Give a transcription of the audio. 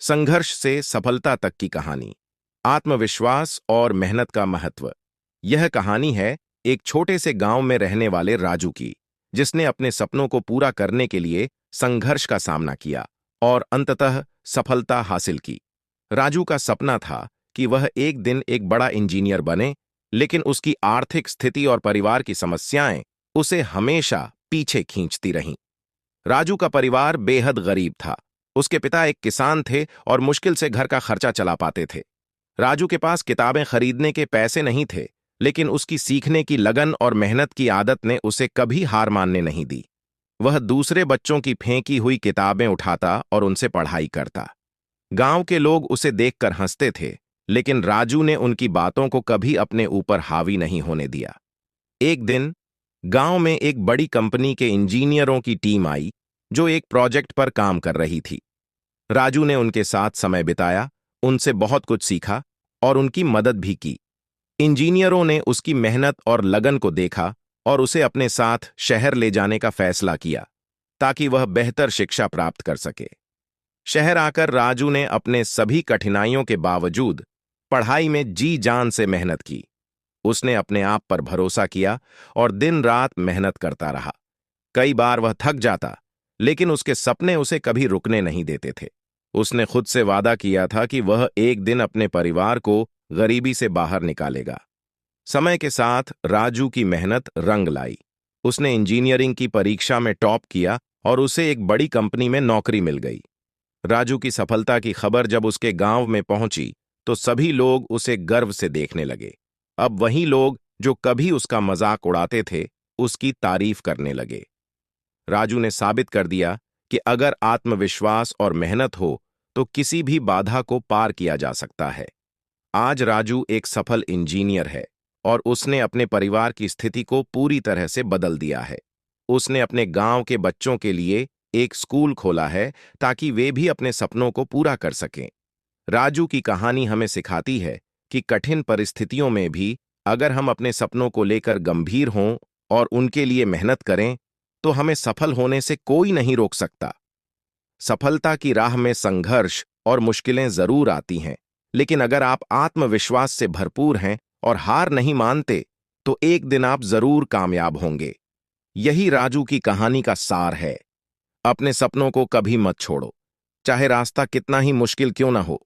संघर्ष से सफलता तक की कहानी, आत्मविश्वास और मेहनत का महत्व। यह कहानी है एक छोटे से गांव में रहने वाले राजू की, जिसने अपने सपनों को पूरा करने के लिए संघर्ष का सामना किया और अंततः सफलता हासिल की। राजू का सपना था कि वह एक दिन एक बड़ा इंजीनियर बने, लेकिन उसकी आर्थिक स्थिति और परिवार की समस्याएं उसे हमेशा पीछे खींचती रहीं। राजू का परिवार बेहद गरीब था। उसके पिता एक किसान थे और मुश्किल से घर का खर्चा चला पाते थे। राजू के पास किताबें खरीदने के पैसे नहीं थे, लेकिन उसकी सीखने की लगन और मेहनत की आदत ने उसे कभी हार मानने नहीं दी। वह दूसरे बच्चों की फेंकी हुई किताबें उठाता और उनसे पढ़ाई करता। गांव के लोग उसे देखकर हंसते थे, लेकिन राजू ने उनकी बातों को कभी अपने ऊपर हावी नहीं होने दिया। एक दिन गांव में एक बड़ी कंपनी के इंजीनियरों की टीम आई, जो एक प्रोजेक्ट पर काम कर रही थी। राजू ने उनके साथ समय बिताया, उनसे बहुत कुछ सीखा और उनकी मदद भी की। इंजीनियरों ने उसकी मेहनत और लगन को देखा और उसे अपने साथ शहर ले जाने का फैसला किया, ताकि वह बेहतर शिक्षा प्राप्त कर सके। शहर आकर राजू ने अपने सभी कठिनाइयों के बावजूद पढ़ाई में जी जान से मेहनत की। उसने अपने आप पर भरोसा किया और दिन रात मेहनत करता रहा। कई बार वह थक जाता, लेकिन उसके सपने उसे कभी रुकने नहीं देते थे। उसने खुद से वादा किया था कि वह एक दिन अपने परिवार को गरीबी से बाहर निकालेगा। समय के साथ राजू की मेहनत रंग लाई। उसने इंजीनियरिंग की परीक्षा में टॉप किया और उसे एक बड़ी कंपनी में नौकरी मिल गई। राजू की सफलता की खबर जब उसके गांव में पहुंची, तो सभी लोग उसे गर्व से देखने लगे। अब वही लोग जो कभी उसका मजाक उड़ाते थे, उसकी तारीफ करने लगे। राजू ने साबित कर दिया कि अगर आत्मविश्वास और मेहनत हो तो किसी भी बाधा को पार किया जा सकता है। आज राजू एक सफल इंजीनियर है और उसने अपने परिवार की स्थिति को पूरी तरह से बदल दिया है। उसने अपने गांव के बच्चों के लिए एक स्कूल खोला है, ताकि वे भी अपने सपनों को पूरा कर सकें। राजू की कहानी हमें सिखाती है कि कठिन परिस्थितियों में भी अगर हम अपने सपनों को लेकर गंभीर हों और उनके लिए मेहनत करें, तो हमें सफल होने से कोई नहीं रोक सकता। सफलता की राह में संघर्ष और मुश्किलें जरूर आती हैं, लेकिन अगर आप आत्मविश्वास से भरपूर हैं और हार नहीं मानते, तो एक दिन आप जरूर कामयाब होंगे। यही राजू की कहानी का सार है। अपने सपनों को कभी मत छोड़ो, चाहे रास्ता कितना ही मुश्किल क्यों ना हो।